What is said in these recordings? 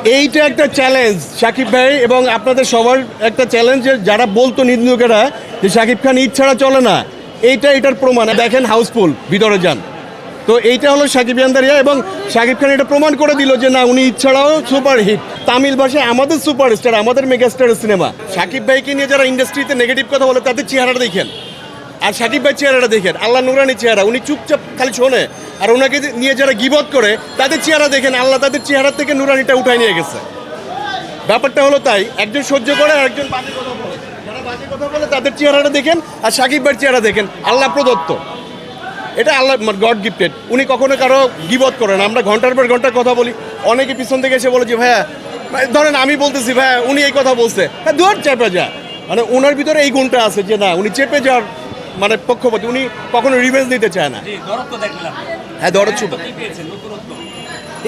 এইটা একটা চ্যালেঞ্জ শাকিব ভাই এবং আপনাদের সবার একটা চ্যালেঞ্জ, যারা বলতো নিন্দুকেরা যে শাকিব খান ঈদ ছাড়া চলে না, এটার প্রমাণ দেখেন, হাউসফুল, ভিতরে যান। তো এইটা হলো শাকিবিয়ানদারিয়া এবং শাকিব খান এটা প্রমাণ করে দিল যে না, উনি ঈদ ছাড়াও সুপার হিট। তামিল ভাষায় আমাদের সুপারস্টার, আমাদের মেগাস্টারের সিনেমা। শাকিব ভাইকে নিয়ে যারা ইন্ডাস্ট্রিতে নেগেটিভ কথা বলে তাদের চেহারাটা দেখেন, আর শাকিব ভাই চেহারাটা দেখেন, আল্লাহ নুরানি চেহারা, উনি চুপচাপ খালি শোনে। আর ওনাকে নিয়ে যারা গিবত করে তাদের চেহারা দেখেন, আল্লাহ তাদের চেহারা থেকে নুরানিটা উঠাই নিয়ে গেছে। ব্যাপারটা হলো তাই, একজন সহ্য করে আর একজন বাজে কথা বলে। যারা বাজে কথা বলে তাদের চেহারাটা দেখেন, আর শাকিব ভাইয়ের চেহারা দেখেন, আল্লাহ প্রদত্ত। এটা আল্লাহ গড গিফটেড। উনি কখনো কারো গিবত করেন। আমরা ঘন্টার পর ঘন্টা কথা বলি, অনেকে পিছন থেকে এসে বলে যে ভাইয়া, ধরেন আমি বলতেছি ভাইয়া উনি এই কথা বলছে, হ্যাঁ দূর চেপে যা। মানে ওনার ভিতরে এই গুণটা আছে যে না, উনি চেপে যাওয়ার মানে পক্ষপাতী, উনি কখনো রিভেঞ্জ নিতে চায় না। হ্যাঁ দরদ ছিল,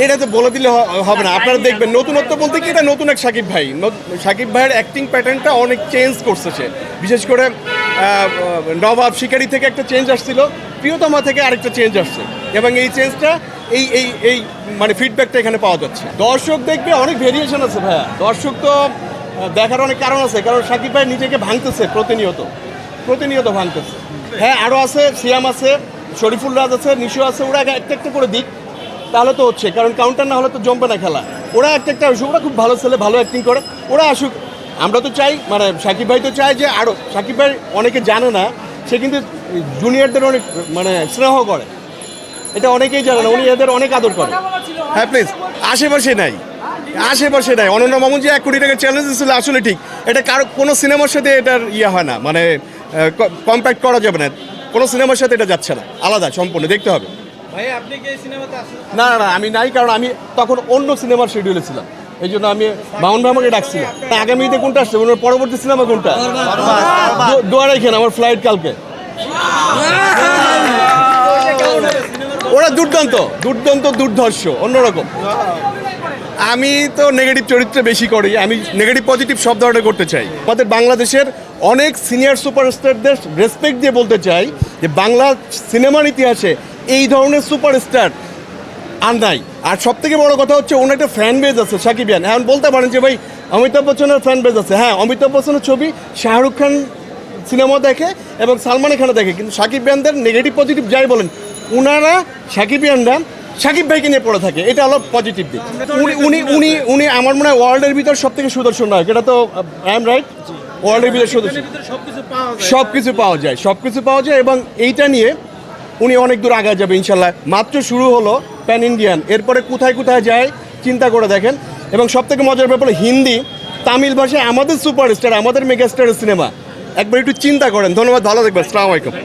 এটা তো বলে দিলে হবে না। আপনারা দেখবেন নতুনত্ব বলতে কি, এটা নতুন এক শাকিব ভাই। শাকিব ভাইয়ের অ্যাক্টিং প্যাটার্নটা অনেক চেঞ্জ করছে সে। বিশেষ করে নবাব শিকারি থেকে একটা চেঞ্জ আসছিল, প্রিয়তমা থেকে আরেকটা চেঞ্জ আসছে, এবং এই চেঞ্জটা এই এই এই মানে ফিডব্যাকটা এখানে পাওয়া যাচ্ছে। দর্শক দেখবে অনেক ভেরিয়েশন আছে ভাইয়া, দর্শক তো দেখার অনেক কারণ আছে, কারণ শাকিব ভাই নিজেকে ভাঙতেছে প্রতিনিয়ত ভাঙতেছে। হ্যাঁ আরও আছে, সিয়াম আছে, শরীফুল রাজ আছে, নিশু আছে, ওরা একটা একটা করে দিক, তাহলে তো হচ্ছে, কারণ কাউন্টার না হলে তো জমবে না খেলা। ওরা একটা আসুক, ওরা খুব ভালো ছেলে, ভালো অ্যাক্টিং করে, ওরা আসুক। আমরা তো চাই, মানে শাকিব ভাই তো চাই যে আরও, শাকিব ভাই অনেকে জানে না, সে কিন্তু জুনিয়রদের অনেক মানে স্নেহ করে, এটা অনেকেই জানে না, উনি এদের অনেক আদর করে। হ্যাঁ প্লিজ, আশেপাশে নাই অনন্য মামুন যে 1 কোটি টাকা চ্যালেঞ্জ ছিল, আসলে ঠিক, এটা কারো কোনো সিনেমার সাথে এটার হয় না, মানে কম্প্যাক্ট করা যাবে না, কোনো সিনেমার সাথে এটা যাচ্ছে না, আলাদা সম্পূর্ণ দেখতে হবে। ভাই আপনি কি এই সিনেমাতে আসেন? না, আমি নাই, কারণ আমি তখন অন্য সিনেমার শিডিউলে ছিলাম, এই জন্য আমি মামুন ভাই আমাকে ডাকছিলাম। আগামীতে কোনটা আসছে, ওনার পরবর্তী সিনেমা কোনটা? দোয়ারাই খেন, আমার ফ্লাইট কালকে। ওরা দুর্ধর্ষ, অন্যরকম। আমি তো নেগেটিভ চরিত্রে বেশি করি, আমি নেগেটিভ পজিটিভ সব ধরনের করতে চাই। আমাদের বাংলাদেশের অনেক সিনিয়র সুপারস্টারদের রেসপেক্ট দিয়ে বলতে চাই যে বাংলা সিনেমার ইতিহাসে এই ধরনের সুপারস্টার আর নাই। আর সব থেকে বড় কথা হচ্ছে, ওনার একটা ফ্যান বেজ আছে শাকিবিয়ান। এখন বলতে পারেন যে ভাই অমিতাভ বচ্চনের ফ্যান বেজ আছে, হ্যাঁ অমিতাভ বচ্চনের ছবি শাহরুখ খান সিনেমা দেখে এবং সালমান খানও দেখে, কিন্তু শাকিবিয়ানদের নেগেটিভ পজিটিভ যাই বলেন, ওনারা শাকিবিয়ানরা শাকিব ভাইকে নিয়ে পড়ে থাকে, এটা হলো পজিটিভ দিক। উনি আমার মনে হয় ওয়ার্ল্ডের ভিতর সব থেকে সুদর্শন নায়ক, এটা তো আই এম রাইট? ওয়ার্ল্ডের ভিতর সুদর্শন, সব কিছু পাওয়া যায় এবং এইটা নিয়ে উনি অনেক দূর আগায় যাবে ইনশাল্লাহ। মাত্র শুরু হলো প্যান ইন্ডিয়ান, এরপরে কোথায় কোথায় যায় চিন্তা করে দেখেন। এবং সব থেকে মজার ব্যাপার, হিন্দি তামিল ভাষায় আমাদের সুপারস্টার, আমাদের মেগাস্টারের সিনেমা, একবার একটু চিন্তা করেন। ধন্যবাদ, ভালো থাকবেন, আসসালামু আলাইকুম।